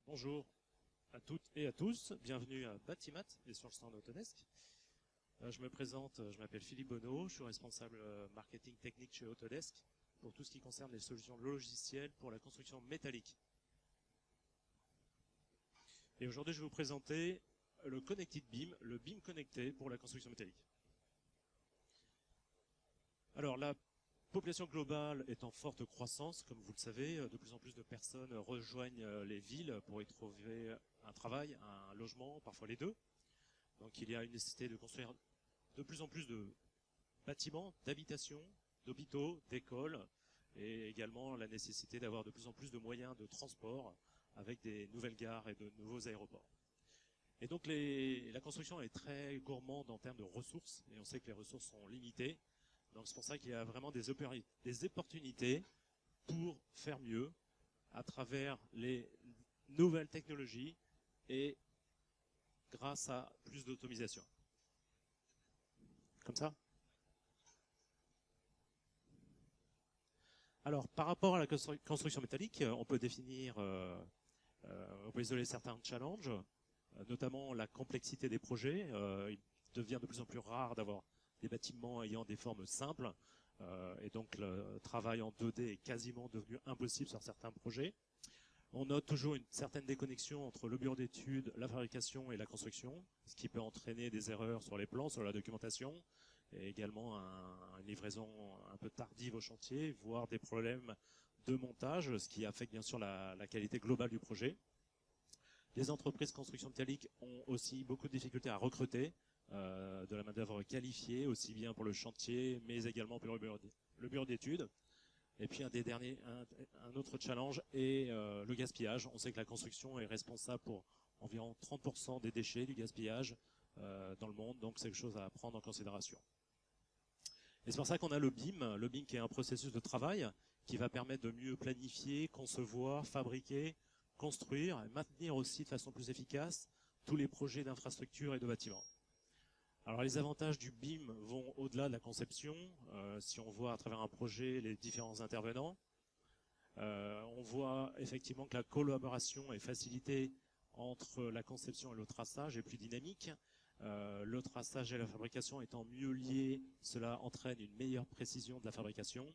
Bonjour à toutes et à tous, bienvenue à Batimat et sur le stand Autodesk. Je me présente, je m'appelle Philippe Bonneau, je suis responsable marketing technique chez Autodesk pour tout ce qui concerne les solutions logicielles pour la construction métallique. Et aujourd'hui je vais vous présenter le Connected BIM, le BIM connecté pour la construction métallique. Alors la population globale est en forte croissance, comme vous le savez, de plus en plus de personnes rejoignent les villes pour y trouver un travail, un logement, parfois les deux. Donc il y a une nécessité de construire de plus en plus de bâtiments, d'habitations, d'hôpitaux, d'écoles, et également la nécessité d'avoir de plus en plus de moyens de transport avec des nouvelles gares et de nouveaux aéroports. Et donc la construction est très gourmande en termes de ressources, et on sait que les ressources sont limitées. Donc c'est pour ça qu'il y a vraiment des opportunités pour faire mieux à travers les nouvelles technologies et grâce à plus d'automatisation. Comme ça. Alors, par rapport à la construction métallique, on peut définir, on peut isoler certains challenges, notamment la complexité des projets. Il devient de plus en plus rare d'avoir des bâtiments ayant des formes simples, et donc le travail en 2D est quasiment devenu impossible sur certains projets. On note toujours une certaine déconnexion entre le bureau d'études, la fabrication et la construction, ce qui peut entraîner des erreurs sur les plans, sur la documentation, et également une livraison un peu tardive au chantier, voire des problèmes de montage, ce qui affecte bien sûr la qualité globale du projet. Les entreprises construction métallique ont aussi beaucoup de difficultés à recruter de la main-d'œuvre qualifiée, aussi bien pour le chantier, mais également pour le bureau d'études. Et puis un autre challenge est le gaspillage. On sait que la construction est responsable pour environ 30% des déchets du gaspillage dans le monde, donc c'est quelque chose à prendre en considération. Et c'est pour ça qu'on a le BIM qui est un processus de travail qui va permettre de mieux planifier, concevoir, fabriquer, construire et maintenir aussi de façon plus efficace tous les projets d'infrastructure et de bâtiments. Alors les avantages du BIM vont au-delà de la conception. Si on voit à travers un projet les différents intervenants, on voit effectivement que la collaboration est facilitée entre la conception et le traçage est plus dynamique. Le traçage et la fabrication étant mieux liés, cela entraîne une meilleure précision de la fabrication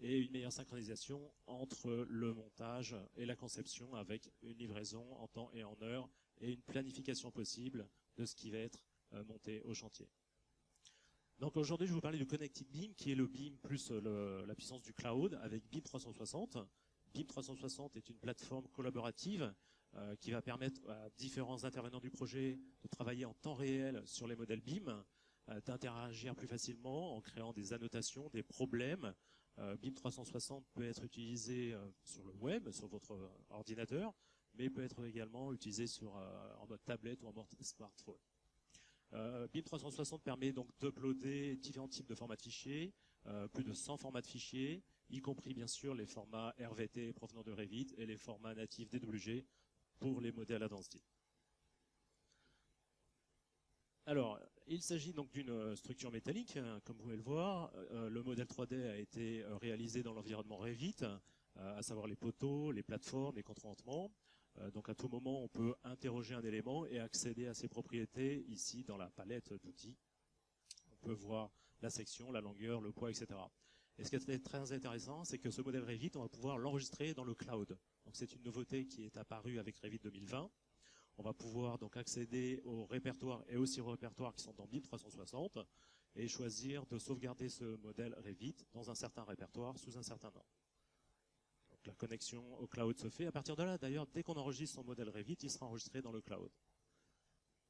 et une meilleure synchronisation entre le montage et la conception avec une livraison en temps et en heure et une planification possible de ce qui va être monté au chantier. Donc aujourd'hui, je vais vous parler du Connected BIM, qui est le BIM plus la puissance du cloud avec BIM 360. BIM 360 est une plateforme collaborative qui va permettre à différents intervenants du projet de travailler en temps réel sur les modèles BIM, d'interagir plus facilement en créant des annotations, des problèmes. BIM 360 peut être utilisé sur le web, sur votre ordinateur, mais peut être également utilisé en mode tablette ou en mode smartphone. BIM 360 permet donc d'uploader différents types de formats de fichiers, plus de 100 formats de fichiers, y compris bien sûr les formats RVT provenant de Revit et les formats natifs DWG pour les modèles à densité. Alors, il s'agit donc d'une structure métallique, comme vous pouvez le voir. Le modèle 3D a été réalisé dans l'environnement Revit, à savoir les poteaux, les plateformes, les contreventements. Donc à tout moment, on peut interroger un élément et accéder à ses propriétés ici dans la palette d'outils. On peut voir la section, la longueur, le poids, etc. Et ce qui est très intéressant, c'est que ce modèle Revit, on va pouvoir l'enregistrer dans le cloud. Donc c'est une nouveauté qui est apparue avec Revit 2020. On va pouvoir donc accéder aux répertoires et aussi aux répertoires qui sont dans BIM 360 et choisir de sauvegarder ce modèle Revit dans un certain répertoire sous un certain nom. Donc la connexion au cloud se fait. À partir de là, d'ailleurs, dès qu'on enregistre son modèle Revit, il sera enregistré dans le cloud.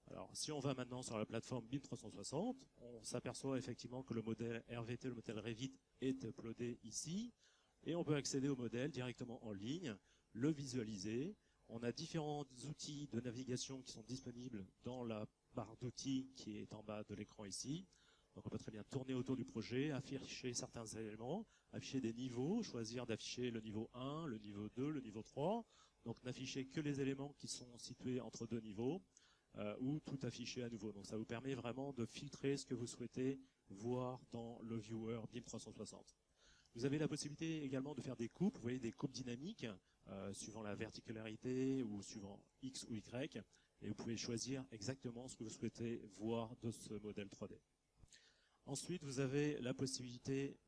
Alors, si on va maintenant sur la plateforme BIM 360, on s'aperçoit effectivement que le modèle RVT, le modèle Revit, est uploadé ici, et on peut accéder au modèle directement en ligne, le visualiser. On a différents outils de navigation qui sont disponibles dans la barre d'outils qui est en bas de l'écran ici. Donc on peut très bien tourner autour du projet, afficher certains éléments, afficher des niveaux, choisir d'afficher le niveau 1, le niveau 2, le niveau 3. Donc n'afficher que les éléments qui sont situés entre deux niveaux, ou tout afficher à nouveau. Donc ça vous permet vraiment de filtrer ce que vous souhaitez voir dans le viewer BIM 360. Vous avez la possibilité également de faire des coupes, vous voyez des coupes dynamiques, suivant la verticularité ou suivant X ou Y, et vous pouvez choisir exactement ce que vous souhaitez voir de ce modèle 3D. Ensuite, vous avez la possibilité...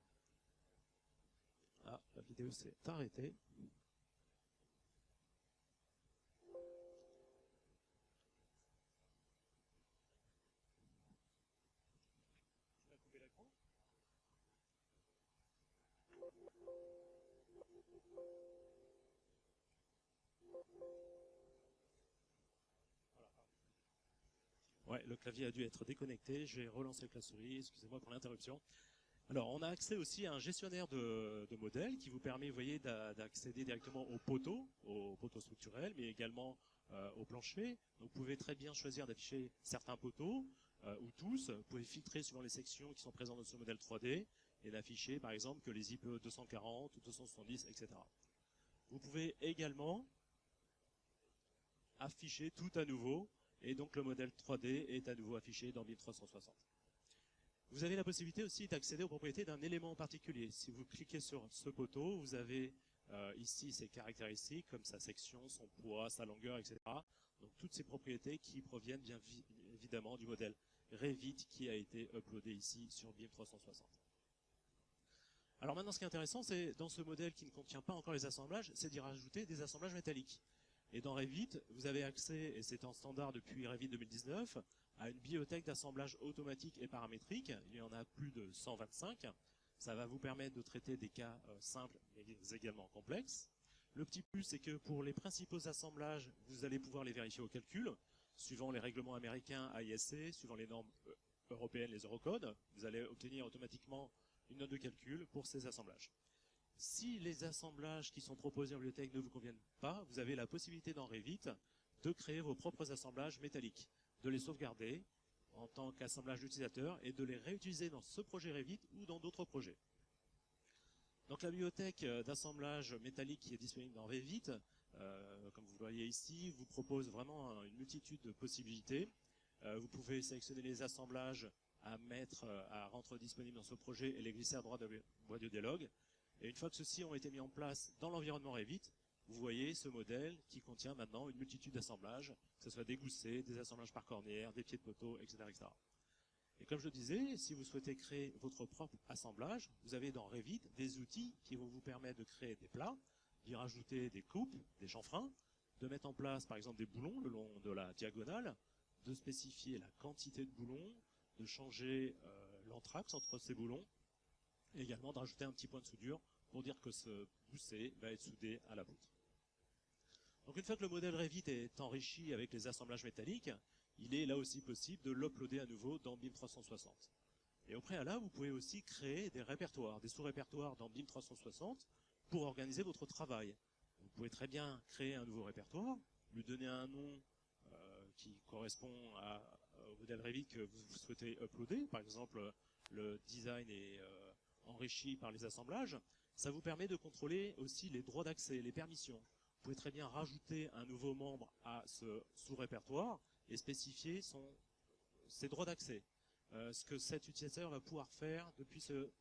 Ah, la vidéo s'est arrêtée. Ouais, le clavier a dû être déconnecté. J'ai relancé avec la souris. Excusez-moi pour l'interruption. Alors, on a accès aussi à un gestionnaire de modèles qui vous permet, vous voyez, d'accéder directement aux poteaux structurels, mais également au plancher. Donc, vous pouvez très bien choisir d'afficher certains poteaux ou tous. Vous pouvez filtrer suivant les sections qui sont présentes dans ce modèle 3D et n'afficher, par exemple, que les IPE 240 ou 270, etc. Vous pouvez également afficher tout à nouveau, et donc le modèle 3D est à nouveau affiché dans BIM 360. Vous avez la possibilité aussi d'accéder aux propriétés d'un élément en particulier. Si vous cliquez sur ce poteau, vous avez ici ses caractéristiques, comme sa section, son poids, sa longueur, etc. Donc toutes ces propriétés qui proviennent bien évidemment du modèle Revit qui a été uploadé ici sur BIM 360. Alors maintenant, ce qui est intéressant, c'est dans ce modèle qui ne contient pas encore les assemblages, c'est d'y rajouter des assemblages métalliques. Et dans Revit, vous avez accès, et c'est en standard depuis Revit 2019, à une bibliothèque d'assemblage automatique et paramétrique. Il y en a plus de 125. Ça va vous permettre de traiter des cas simples, mais également complexes. Le petit plus, c'est que pour les principaux assemblages, vous allez pouvoir les vérifier au calcul, suivant les règlements américains AISC, suivant les normes européennes, les Eurocodes. Vous allez obtenir automatiquement une note de calcul pour ces assemblages. Si les assemblages qui sont proposés en bibliothèque ne vous conviennent pas, vous avez la possibilité dans Revit de créer vos propres assemblages métalliques, de les sauvegarder en tant qu'assemblage d'utilisateur et de les réutiliser dans ce projet Revit ou dans d'autres projets. Donc la bibliothèque d'assemblage métallique qui est disponible dans Revit, comme vous le voyez ici, vous propose vraiment une multitude de possibilités. Vous pouvez sélectionner les assemblages à rendre disponibles dans ce projet et les glisser à droite de boîte de dialogue. Et une fois que ceux-ci ont été mis en place dans l'environnement Revit, vous voyez ce modèle qui contient maintenant une multitude d'assemblages, que ce soit des goussets, des assemblages par cornière, des pieds de poteau, etc., etc. Et comme je disais, si vous souhaitez créer votre propre assemblage, vous avez dans Revit des outils qui vont vous permettre de créer des plats, d'y rajouter des coupes, des chanfreins, de mettre en place par exemple des boulons le long de la diagonale, de spécifier la quantité de boulons, de changer l'anthrax entre ces boulons, et également de rajouter un petit point de soudure pour dire que ce gousset va être soudé à la poutre. Donc une fois que le modèle Revit est enrichi avec les assemblages métalliques, il est là aussi possible de l'uploader à nouveau dans BIM 360. Et au préalable, vous pouvez aussi créer des répertoires, des sous-répertoires dans BIM 360 pour organiser votre travail. Vous pouvez très bien créer un nouveau répertoire, lui donner un nom qui correspond au modèle Revit que vous souhaitez uploader. Par exemple, le design est enrichi par les assemblages. Ça vous permet de contrôler aussi les droits d'accès, les permissions. Vous pouvez très bien rajouter un nouveau membre à ce sous-répertoire et spécifier ses droits d'accès. Ce que cet utilisateur va pouvoir faire depuis ce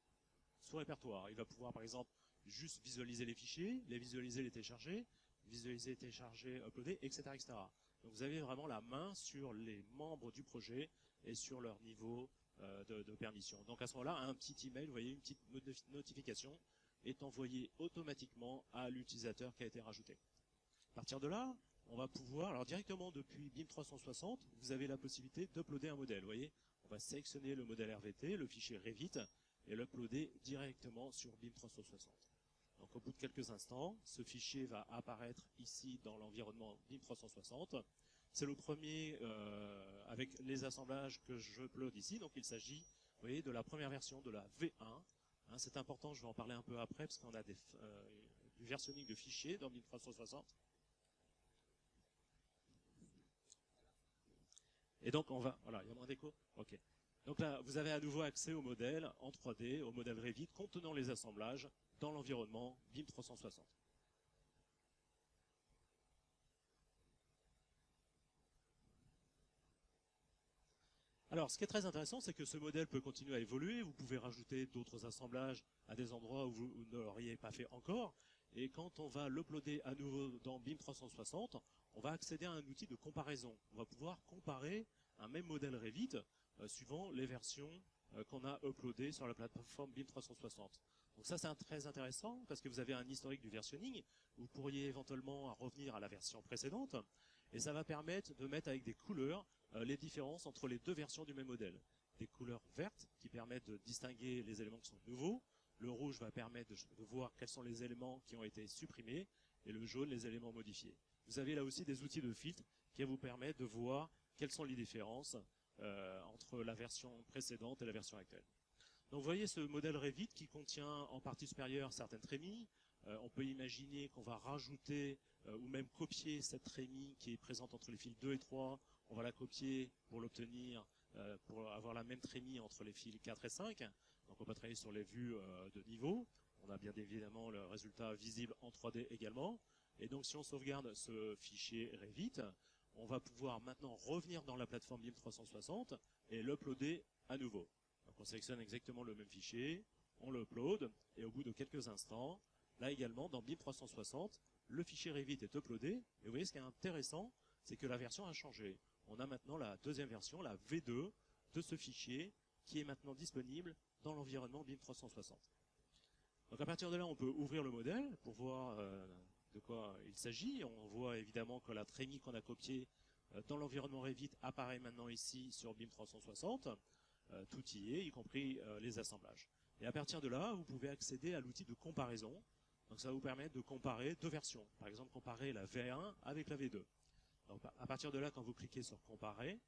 sous-répertoire. Il va pouvoir, par exemple, juste visualiser les fichiers, les visualiser, les télécharger, visualiser, télécharger, uploader, etc., etc. Donc vous avez vraiment la main sur les membres du projet et sur leur niveau de permission. Donc à ce moment-là, un petit email, vous voyez, une petite notification est envoyée automatiquement à l'utilisateur qui a été rajouté. À partir de là, on va pouvoir, alors directement depuis BIM 360, vous avez la possibilité d'uploader un modèle. Vous voyez, on va sélectionner le modèle RVT, le fichier Revit, et l'uploader directement sur BIM 360. Donc au bout de quelques instants, ce fichier va apparaître ici dans l'environnement BIM 360. C'est le premier avec les assemblages que je upload ici. Donc il s'agit, vous voyez, de la première version de la V1. Hein, c'est important, je vais en parler un peu après, parce qu'on a du versionning de fichiers dans BIM 360. Et donc on va, voilà, il y a moins d'écho. Ok. Donc là, vous avez à nouveau accès au modèle en 3D, au modèle Revit contenant les assemblages dans l'environnement BIM 360. Alors, ce qui est très intéressant, c'est que ce modèle peut continuer à évoluer. Vous pouvez rajouter d'autres assemblages à des endroits où vous ne l'auriez pas fait encore. Et quand on va l'uploader à nouveau dans BIM 360, on va accéder à un outil de comparaison. On va pouvoir comparer un même modèle Revit suivant les versions qu'on a uploadées sur la plateforme BIM 360. Donc ça, c'est très intéressant parce que vous avez un historique du versionning. Vous pourriez éventuellement revenir à la version précédente et ça va permettre de mettre avec des couleurs les différences entre les deux versions du même modèle. Des couleurs vertes qui permettent de distinguer les éléments qui sont nouveaux. Le rouge va permettre de voir quels sont les éléments qui ont été supprimés et le jaune, les éléments modifiés. Vous avez là aussi des outils de filtre qui vous permettent de voir quelles sont les différences entre la version précédente et la version actuelle. Donc vous voyez ce modèle Revit qui contient en partie supérieure certaines trémies. On peut imaginer qu'on va rajouter ou même copier cette trémie qui est présente entre les fils 2 et 3. On va la copier pour l'obtenir, pour avoir la même trémie entre les fils 4 et 5. Donc on va travailler sur les vues de niveau. On a bien évidemment le résultat visible en 3D également. Et donc si on sauvegarde ce fichier Revit, on va pouvoir maintenant revenir dans la plateforme BIM 360 et l'uploader à nouveau. Donc on sélectionne exactement le même fichier, on l'upload, et au bout de quelques instants, là également dans BIM 360, le fichier Revit est uploadé. Et vous voyez ce qui est intéressant, c'est que la version a changé. On a maintenant la deuxième version, la V2, de ce fichier, qui est maintenant disponible dans l'environnement BIM 360. Donc à partir de là, on peut ouvrir le modèle pour voir de quoi il s'agit. On voit évidemment que la trémie qu'on a copiée dans l'environnement Revit apparaît maintenant ici sur BIM 360. Tout y est, y compris les assemblages. Et à partir de là, vous pouvez accéder à l'outil de comparaison. Donc ça va vous permettre de comparer deux versions. Par exemple, comparer la V1 avec la V2. Donc à partir de là, quand vous cliquez sur comparer,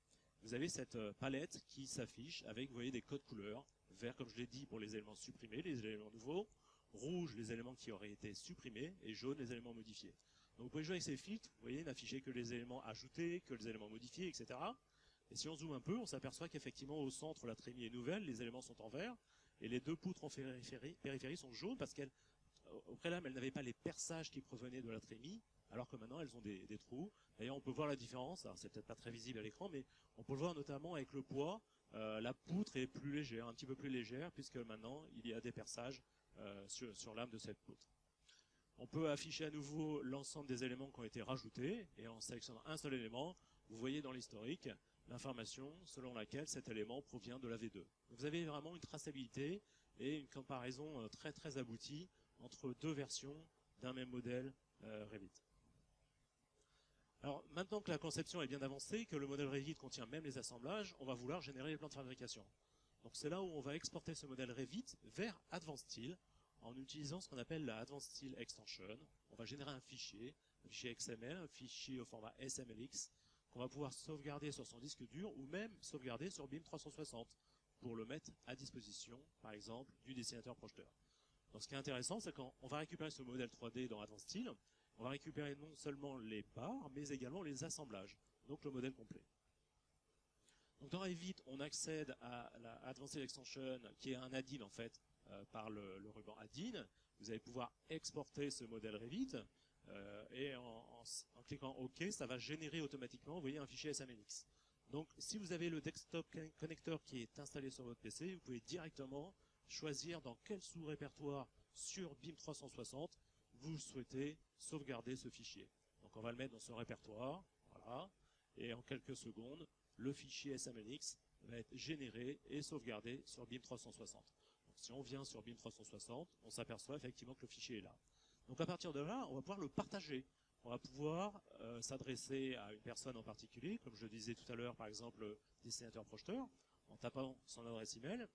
vous avez cette palette qui s'affiche avec, vous voyez, des codes couleurs. Vert, comme je l'ai dit, pour les éléments supprimés, les éléments nouveaux. Rouge, les éléments qui auraient été supprimés. Et jaune, les éléments modifiés. Donc vous pouvez jouer avec ces filtres. Vous voyez, n'afficher que les éléments ajoutés, que les éléments modifiés, etc. Et si on zoome un peu, on s'aperçoit qu'effectivement, au centre, la trémie est nouvelle, les éléments sont en vert, et les deux poutres en périphérie sont jaunes parce qu'au préalable, elles n'avaient pas les perçages qui provenaient de la trémie, alors que maintenant, elles ont des trous. D'ailleurs, on peut voir la différence, alors c'est peut-être pas très visible à l'écran, mais on peut le voir notamment avec le poids. La poutre est plus légère, un petit peu plus légère, puisque maintenant, il y a des perçages sur l'âme de cette poutre. On peut afficher à nouveau l'ensemble des éléments qui ont été rajoutés, et en sélectionnant un seul élément, vous voyez dans l'historique l'information selon laquelle cet élément provient de la V2. Vous avez vraiment une traçabilité et une comparaison très très aboutie entre deux versions d'un même modèle Revit. Alors maintenant que la conception est bien avancée, que le modèle Revit contient même les assemblages, on va vouloir générer les plans de fabrication. Donc c'est là où on va exporter ce modèle Revit vers Advanced Style en utilisant ce qu'on appelle la Advanced Style Extension. On va générer un fichier XML, un fichier au format SMLX, qu'on va pouvoir sauvegarder sur son disque dur ou même sauvegarder sur BIM 360 pour le mettre à disposition, par exemple, du dessinateur projeteur. Donc ce qui est intéressant, c'est qu'on va récupérer ce modèle 3D dans Advanced Style, on va récupérer non seulement les barres, mais également les assemblages, donc le modèle complet. Donc dans Revit, on accède à la Advanced Extension, qui est un add-in en fait, par le ruban add-in. Vous allez pouvoir exporter ce modèle Revit, et en cliquant OK, ça va générer automatiquement, vous voyez, un fichier SMLX. Donc si vous avez le desktop connecteur qui est installé sur votre PC, vous pouvez directement choisir dans quel sous-répertoire sur BIM 360 vous souhaitez sauvegarder ce fichier. Donc on va le mettre dans ce répertoire, voilà, et en quelques secondes, le fichier SMLX va être généré et sauvegardé sur BIM 360. Donc si on vient sur BIM 360, on s'aperçoit effectivement que le fichier est là. Donc à partir de là, on va pouvoir le partager. On va pouvoir s'adresser à une personne en particulier, comme je le disais tout à l'heure, par exemple, le dessinateur projeteur, en tapant son adresse email.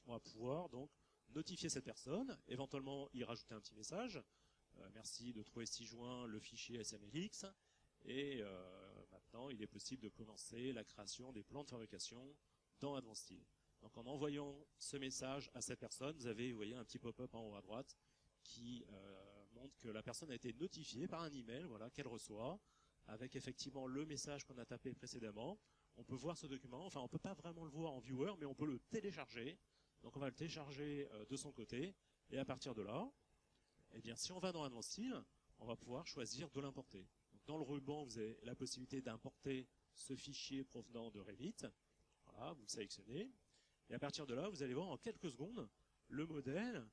On va pouvoir donc notifier cette personne, éventuellement y rajouter un petit message. Merci de trouver ci joint le fichier SMLX. Et maintenant, il est possible de commencer la création des plans de fabrication dans Advanced Style. Donc en envoyant ce message à cette personne, vous avez, vous voyez, un petit pop-up en haut à droite qui montre que la personne a été notifiée par un email, voilà, qu'elle reçoit, avec effectivement le message qu'on a tapé précédemment. On peut voir ce document, enfin on peut pas vraiment le voir en viewer, mais on peut le télécharger. Donc on va le télécharger de son côté, et à partir de là, eh bien si on va dans Advanced Style, on va pouvoir choisir de l'importer. Dans le ruban, vous avez la possibilité d'importer ce fichier provenant de Revit. Voilà, vous le sélectionnez. Et à partir de là, vous allez voir en quelques secondes le modèle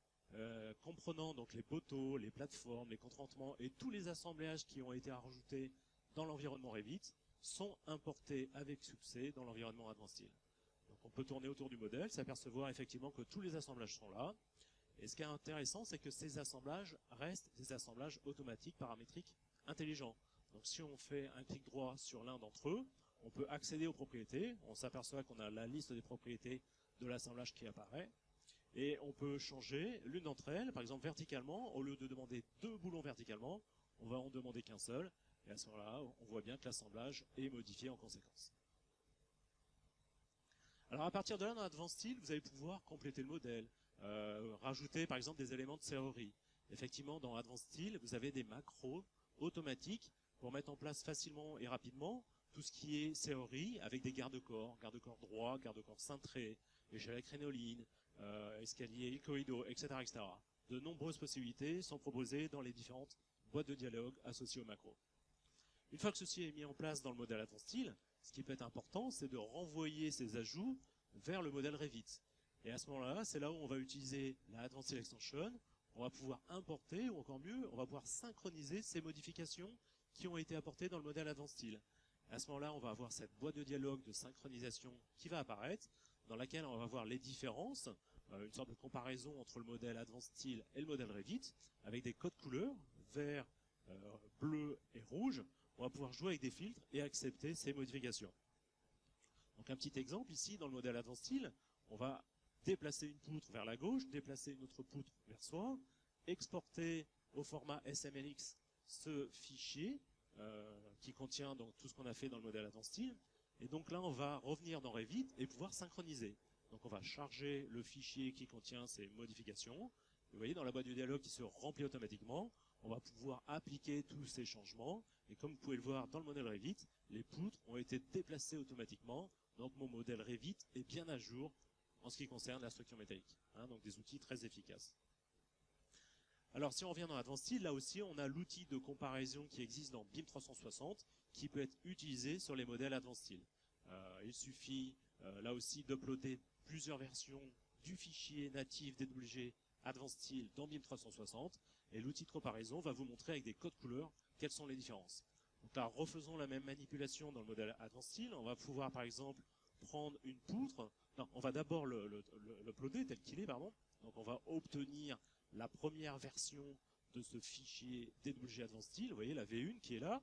comprenant donc les poteaux, les plateformes, les contreventements et tous les assemblages qui ont été rajoutés dans l'environnement Revit sont importés avec succès dans l'environnement Advanced Steel. Donc on peut tourner autour du modèle, s'apercevoir effectivement que tous les assemblages sont là. Et ce qui est intéressant, c'est que ces assemblages restent des assemblages automatiques, paramétriques, intelligents. Donc si on fait un clic droit sur l'un d'entre eux, on peut accéder aux propriétés. On s'aperçoit qu'on a la liste des propriétés de l'assemblage qui apparaît. Et on peut changer l'une d'entre elles, par exemple verticalement. Au lieu de demander 2 boulons verticalement, on va en demander qu'un seul. Et à ce moment-là, on voit bien que l'assemblage est modifié en conséquence. Alors à partir de là, dans Advanced Steel, vous allez pouvoir compléter le modèle, rajouter par exemple des éléments de serrurerie. Effectivement, dans Advanced Steel, vous avez des macros automatiques pour mettre en place facilement et rapidement tout ce qui est serrurerie avec des garde-corps droit, garde-corps cintré, échelle à crénoline, escalier, corridor, etc., etc. De nombreuses possibilités sont proposées dans les différentes boîtes de dialogue associées au macro. Une fois que ceci est mis en place dans le modèle Advanced Steel, ce qui peut être important, c'est de renvoyer ces ajouts vers le modèle Revit. Et à ce moment-là, c'est là où on va utiliser la Advanced Steel Extension. On va pouvoir importer, ou encore mieux, on va pouvoir synchroniser ces modifications qui ont été apportées dans le modèle Advanced Steel. À ce moment-là, on va avoir cette boîte de dialogue de synchronisation qui va apparaître, dans laquelle on va voir les différences, une sorte de comparaison entre le modèle Advanced Steel et le modèle Revit, avec des codes couleurs, vert, bleu et rouge. On va pouvoir jouer avec des filtres et accepter ces modifications. Donc un petit exemple ici, dans le modèle Advanced Steel, on va déplacer une poutre vers la gauche, déplacer une autre poutre vers soi, exporter au format SMLX ce fichier qui contient donc tout ce qu'on a fait dans le modèle Advanced Steel. Et donc là, on va revenir dans Revit et pouvoir synchroniser. Donc on va charger le fichier qui contient ces modifications. Vous voyez, dans la boîte de dialogue qui se remplit automatiquement, on va pouvoir appliquer tous ces changements. Et comme vous pouvez le voir dans le modèle Revit, les poutres ont été déplacées automatiquement. Donc mon modèle Revit est bien à jour en ce qui concerne la structure métallique. Donc des outils très efficaces. Alors si on revient dans Advanced Steel, là aussi on a l'outil de comparaison qui existe dans BIM 360 qui peut être utilisé sur les modèles Advanced Steel. Il suffit là aussi d'uploader plusieurs versions du fichier natif DWG Advanced Steel dans BIM 360 et l'outil de comparaison va vous montrer avec des codes couleurs quelles sont les différences. Donc là, refaisons la même manipulation dans le modèle Advanced Steel. On va pouvoir par exemple prendre une poutre. Non, on va d'abord l'uploader tel qu'il est, pardon. Donc on va obtenir la première version de ce fichier DWG Advanced Steel. Vous voyez la V1 qui est là.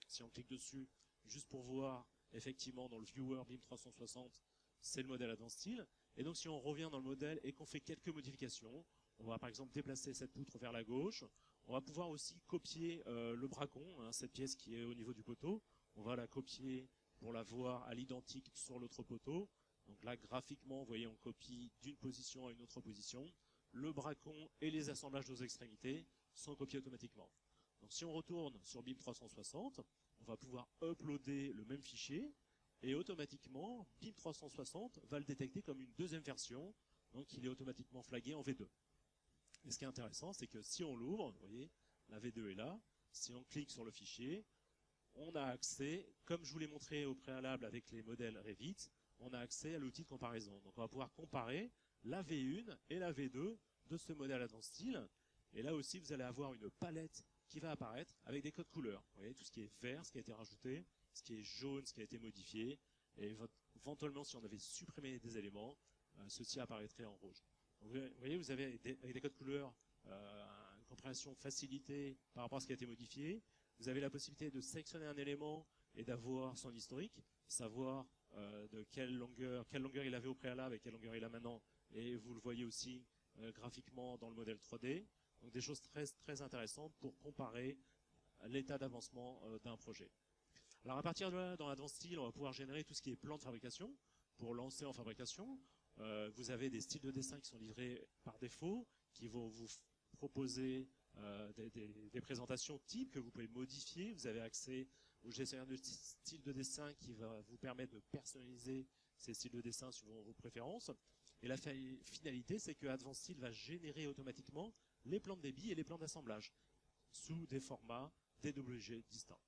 Si on clique dessus, juste pour voir, effectivement, dans le viewer BIM 360, c'est le modèle Advanced Steel. Et donc, si on revient dans le modèle et qu'on fait quelques modifications, on va par exemple déplacer cette poutre vers la gauche. On va pouvoir aussi copier le bracon, cette pièce qui est au niveau du poteau. On va la copier pour la voir à l'identique sur l'autre poteau. Donc là, graphiquement, vous voyez, on copie d'une position à une autre position. Le bracon et les assemblages aux extrémités sont copiés automatiquement. Donc si on retourne sur BIM 360, on va pouvoir uploader le même fichier et automatiquement, BIM 360 va le détecter comme une deuxième version, donc il est automatiquement flagué en V2. Et ce qui est intéressant, c'est que si on l'ouvre, vous voyez, la V2 est là, si on clique sur le fichier, on a accès, comme je vous l'ai montré au préalable avec les modèles Revit, on a accès à l'outil de comparaison. Donc on va pouvoir comparer la V1 et la V2 de ce modèle Advanced Steel. Et là aussi, vous allez avoir une palette qui va apparaître avec des codes couleurs. Vous voyez, tout ce qui est vert, ce qui a été rajouté, ce qui est jaune, ce qui a été modifié. Et éventuellement, si on avait supprimé des éléments, ceci apparaîtrait en rouge. Donc, vous voyez, vous avez avec des codes couleurs une compréhension facilitée par rapport à ce qui a été modifié. Vous avez la possibilité de sélectionner un élément et d'avoir son historique, savoir de quelle longueur il avait au préalable et quelle longueur il a maintenant. Et vous le voyez aussi graphiquement dans le modèle 3D. Donc des choses très, très intéressantes pour comparer l'état d'avancement d'un projet. Alors à partir de là, dans Advanced Steel, on va pouvoir générer tout ce qui est plan de fabrication. Pour lancer en fabrication, vous avez des styles de dessin qui sont livrés par défaut, qui vont vous proposer des présentations types que vous pouvez modifier. Vous avez accès au gestionnaire de style de dessin qui va vous permettre de personnaliser ces styles de dessin suivant vos préférences. Et la finalité, c'est que Advanced Steel va générer automatiquement les plans de débit et les plans d'assemblage sous des formats DWG distincts.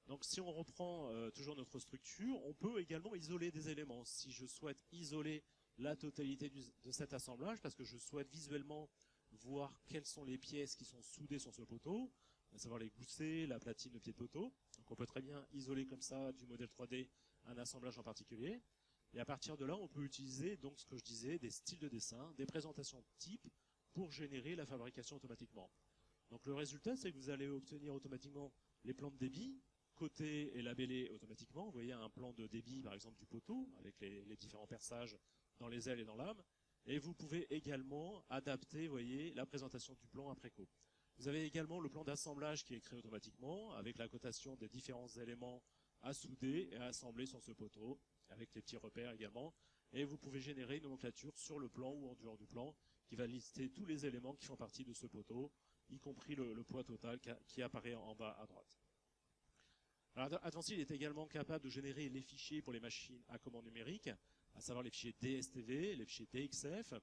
Donc si on reprend toujours notre structure, on peut également isoler des éléments. Si je souhaite isoler la totalité de cet assemblage parce que je souhaite visuellement voir quelles sont les pièces qui sont soudées sur ce poteau, à savoir les goussets, la platine de pied de poteau. Donc on peut très bien isoler comme ça du modèle 3D un assemblage en particulier. Et à partir de là, on peut utiliser donc ce que je disais, des styles de dessin, des présentations types pour générer la fabrication automatiquement. Donc le résultat, c'est que vous allez obtenir automatiquement les plans de débit, cotés et labellés automatiquement. Vous voyez un plan de débit, par exemple, du poteau, avec les différents perçages dans les ailes et dans l'âme. Et vous pouvez également adapter, vous voyez, la présentation du plan après coup. Vous avez également le plan d'assemblage qui est créé automatiquement, avec la cotation des différents éléments à souder et à assembler sur ce poteau, avec les petits repères également. Et vous pouvez générer une nomenclature sur le plan ou en dehors du plan, qui va lister tous les éléments qui font partie de ce poteau, y compris le poids total qui apparaît en bas à droite. Alors Advanced est également capable de générer les fichiers pour les machines à commande numérique, à savoir les fichiers DSTV, les fichiers DXF.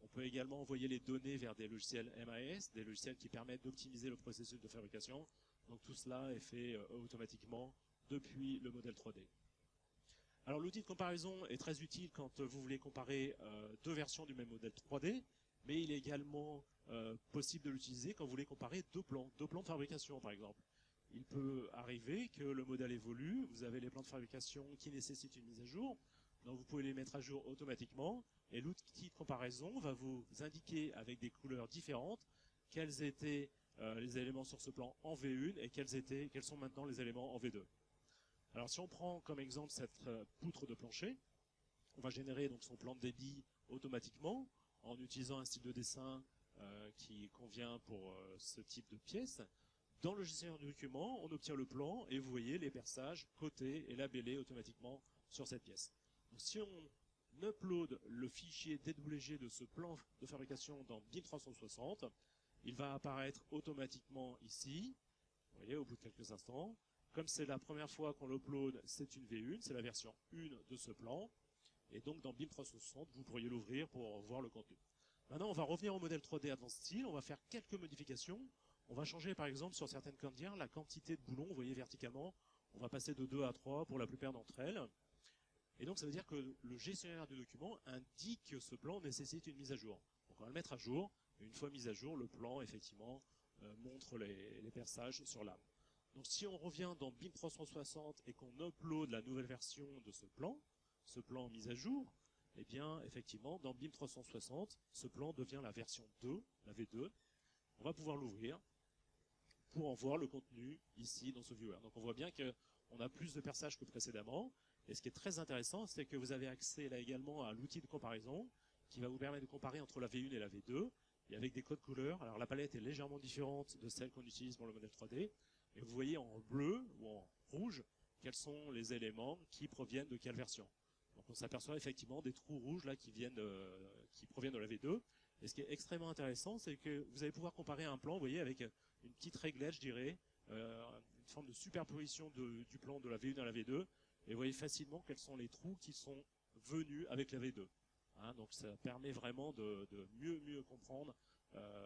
On peut également envoyer les données vers des logiciels MAS, des logiciels qui permettent d'optimiser le processus de fabrication. Donc tout cela est fait automatiquement depuis le modèle 3D. Alors l'outil de comparaison est très utile quand vous voulez comparer deux versions du même modèle 3D, mais il est également possible de l'utiliser quand vous voulez comparer deux plans de fabrication par exemple. Il peut arriver que le modèle évolue, vous avez les plans de fabrication qui nécessitent une mise à jour, donc vous pouvez les mettre à jour automatiquement, et l'outil de comparaison va vous indiquer avec des couleurs différentes quels étaient les éléments sur ce plan en V1 et quels sont maintenant les éléments en V2. Alors si on prend comme exemple cette poutre de plancher, on va générer donc son plan de débit automatiquement en utilisant un style de dessin qui convient pour ce type de pièce. Dans le gestionnaire de documents, on obtient le plan et vous voyez les perçages cotés et labellés automatiquement sur cette pièce. Donc, si on upload le fichier DWG de ce plan de fabrication dans BIM 360, il va apparaître automatiquement ici, vous voyez, au bout de quelques instants. Comme c'est la première fois qu'on l'upload, c'est une V1, c'est la version 1 de ce plan. Et donc dans BIM 360, vous pourriez l'ouvrir pour voir le contenu. Maintenant, on va revenir au modèle 3D Advanced Style, on va faire quelques modifications. On va changer par exemple sur certaines candières la quantité de boulons, vous voyez verticalement, on va passer de 2 à 3 pour la plupart d'entre elles. Et donc ça veut dire que le gestionnaire de documents indique que ce plan nécessite une mise à jour. Donc on va le mettre à jour, et une fois mis à jour, le plan effectivement montre les perçages sur l'âme. Donc si on revient dans BIM 360 et qu'on upload la nouvelle version de ce plan mis à jour, eh bien effectivement dans BIM 360, ce plan devient la version 2, la V2. On va pouvoir l'ouvrir pour en voir le contenu ici dans ce viewer. Donc on voit bien qu'on a plus de perçages que précédemment. Et ce qui est très intéressant, c'est que vous avez accès là également à l'outil de comparaison qui va vous permettre de comparer entre la V1 et la V2 et avec des codes couleurs. Alors la palette est légèrement différente de celle qu'on utilise pour le modèle 3D. Et vous voyez en bleu ou en rouge quels sont les éléments qui proviennent de quelle version. Donc on s'aperçoit effectivement des trous rouges là qui proviennent de la V2. Et ce qui est extrêmement intéressant, c'est que vous allez pouvoir comparer un plan, vous voyez, avec une petite réglette, je dirais, une forme de superposition du plan de la V1 à la V2, et vous voyez facilement quels sont les trous qui sont venus avec la V2. Hein, donc ça permet vraiment de mieux comprendre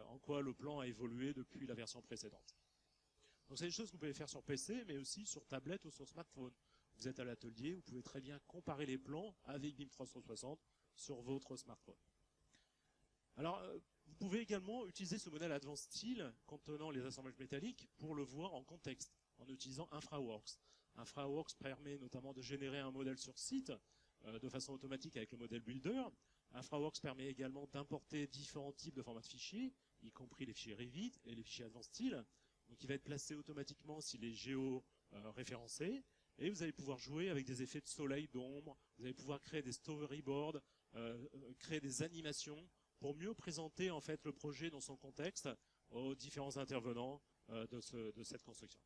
en quoi le plan a évolué depuis la version précédente. Donc c'est des choses que vous pouvez faire sur PC, mais aussi sur tablette ou sur smartphone. Vous êtes à l'atelier, vous pouvez très bien comparer les plans avec BIM 360 sur votre smartphone. Alors, vous pouvez également utiliser ce modèle Advanced Style contenant les assemblages métalliques pour le voir en contexte, en utilisant InfraWorks. InfraWorks permet notamment de générer un modèle sur site de façon automatique avec le modèle Builder. InfraWorks permet également d'importer différents types de formats de fichiers, y compris les fichiers Revit et les fichiers Advanced Style. Donc il va être placé automatiquement s'il est géo-référencé. Et vous allez pouvoir jouer avec des effets de soleil, d'ombre, vous allez pouvoir créer des storyboards, créer des animations, pour mieux présenter en fait le projet dans son contexte aux différents intervenants de cette construction.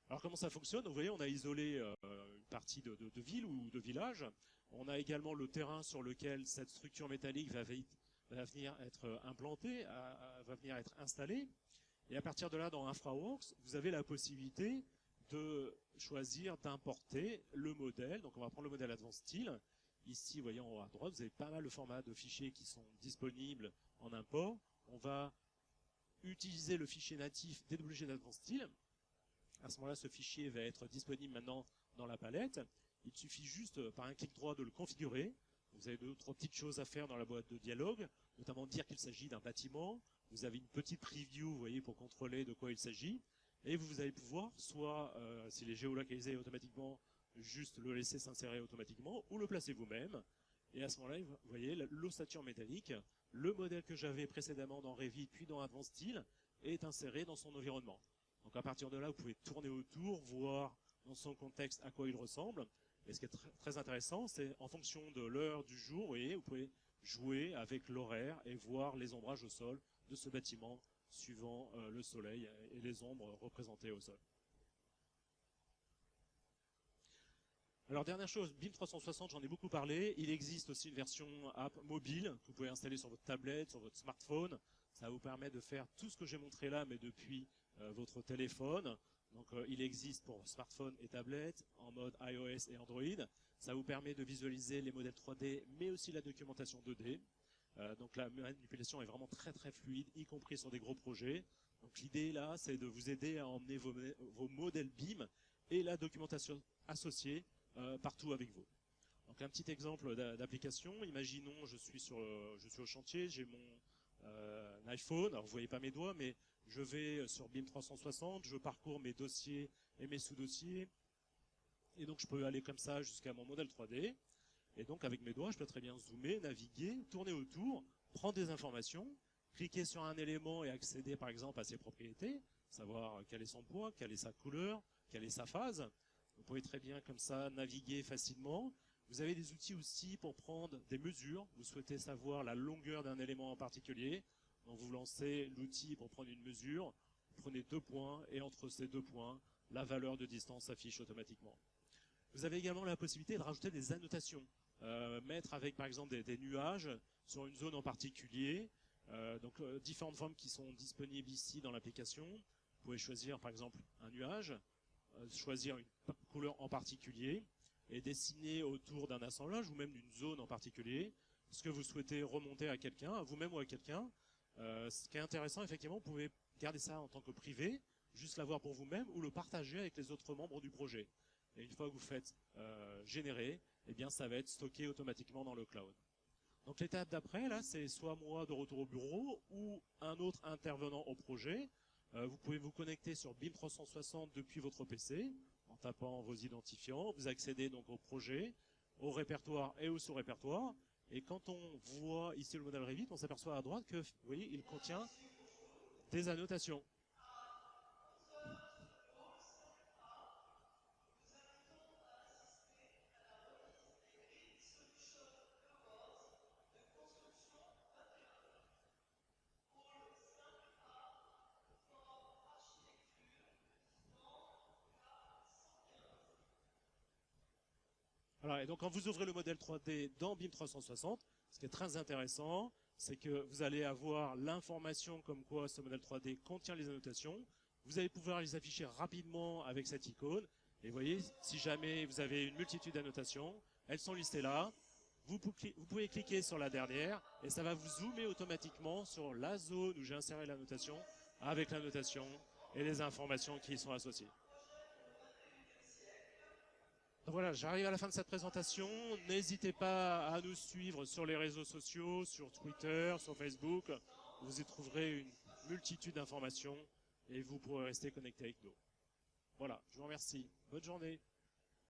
Alors comment ça fonctionne? Vous voyez, on a isolé une partie de ville ou de village. On a également le terrain sur lequel cette structure métallique va venir être implantée, va venir être installée. Et à partir de là, dans InfraWorks, vous avez la possibilité de choisir d'importer le modèle. Donc on va prendre le modèle Advanced Style. Ici, vous voyez en haut à droite, vous avez pas mal de formats de fichiers qui sont disponibles en import. On va utiliser le fichier natif DWG d'Advanced Style. À ce moment-là, ce fichier va être disponible maintenant dans la palette. Il suffit juste, par un clic droit, de le configurer. Vous avez 2 ou 3 petites choses à faire dans la boîte de dialogue, notamment dire qu'il s'agit d'un bâtiment. Vous avez une petite preview, vous voyez, pour contrôler de quoi il s'agit. Et vous allez pouvoir, soit, s'il est géolocalisé automatiquement, juste le laisser s'insérer automatiquement, ou le placer vous-même. Et à ce moment-là, vous voyez, l'ossature métallique, le modèle que j'avais précédemment dans Revit, puis dans Advanced Style, est inséré dans son environnement. Donc à partir de là, vous pouvez tourner autour, voir dans son contexte à quoi il ressemble. Et ce qui est très intéressant, c'est en fonction de l'heure du jour, vous voyez, vous pouvez jouer avec l'horaire et voir les ombrages au sol de ce bâtiment suivant le soleil et les ombres représentées au sol. Alors dernière chose, BIM 360, j'en ai beaucoup parlé, il existe aussi une version app mobile que vous pouvez installer sur votre tablette, sur votre smartphone. Ça vous permet de faire tout ce que j'ai montré là, mais depuis votre téléphone. Donc il existe pour smartphone et tablette, en mode iOS et Android. Ça vous permet de visualiser les modèles 3D, mais aussi la documentation 2D. Donc la manipulation est vraiment très très fluide, y compris sur des gros projets. Donc l'idée là, c'est de vous aider à emmener vos modèles BIM et la documentation associée partout avec vous. Donc un petit exemple d'application. Imaginons, je suis au chantier, j'ai mon iPhone. Alors vous voyez pas mes doigts, mais je vais sur BIM 360, je parcours mes dossiers et mes sous-dossiers. Et donc je peux aller comme ça jusqu'à mon modèle 3D. Et donc avec mes doigts, je peux très bien zoomer, naviguer, tourner autour, prendre des informations, cliquer sur un élément et accéder par exemple à ses propriétés, savoir quel est son poids, quelle est sa couleur, quelle est sa phase. Vous pouvez très bien comme ça naviguer facilement. Vous avez des outils aussi pour prendre des mesures. Vous souhaitez savoir la longueur d'un élément en particulier. Donc vous lancez l'outil pour prendre une mesure. Vous prenez 2 points et entre ces 2 points, la valeur de distance s'affiche automatiquement. Vous avez également la possibilité de rajouter des annotations. Mettre avec par exemple des nuages sur une zone en particulier. Donc différentes formes qui sont disponibles ici dans l'application. Vous pouvez choisir par exemple un nuage, choisir une couleur en particulier et dessiner autour d'un assemblage ou même d'une zone en particulier ce que vous souhaitez remonter à quelqu'un, à vous-même ou à quelqu'un. Ce qui est intéressant, effectivement, vous pouvez garder ça en tant que privé, juste l'avoir pour vous-même ou le partager avec les autres membres du projet. Et une fois que vous faites générer, eh bien, ça va être stocké automatiquement dans le cloud. Donc l'étape d'après, là, c'est soit moi de retour au bureau ou un autre intervenant au projet. Vous pouvez vous connecter sur BIM 360 depuis votre PC en tapant vos identifiants. Vous accédez donc au projet, au répertoire et au sous-répertoire. Et quand on voit ici le modèle Revit, on s'aperçoit à droite que, vous voyez, il contient des annotations. Voilà, et donc quand vous ouvrez le modèle 3D dans BIM 360, ce qui est très intéressant, c'est que vous allez avoir l'information comme quoi ce modèle 3D contient les annotations. Vous allez pouvoir les afficher rapidement avec cette icône. Et vous voyez, si jamais vous avez une multitude d'annotations, elles sont listées là. Vous pouvez cliquer sur la dernière et ça va vous zoomer automatiquement sur la zone où j'ai inséré l'annotation avec l'annotation et les informations qui y sont associées. Donc voilà, j'arrive à la fin de cette présentation. N'hésitez pas à nous suivre sur les réseaux sociaux, sur Twitter, sur Facebook. Vous y trouverez une multitude d'informations et vous pourrez rester connecté avec nous. Voilà, je vous remercie. Bonne journée.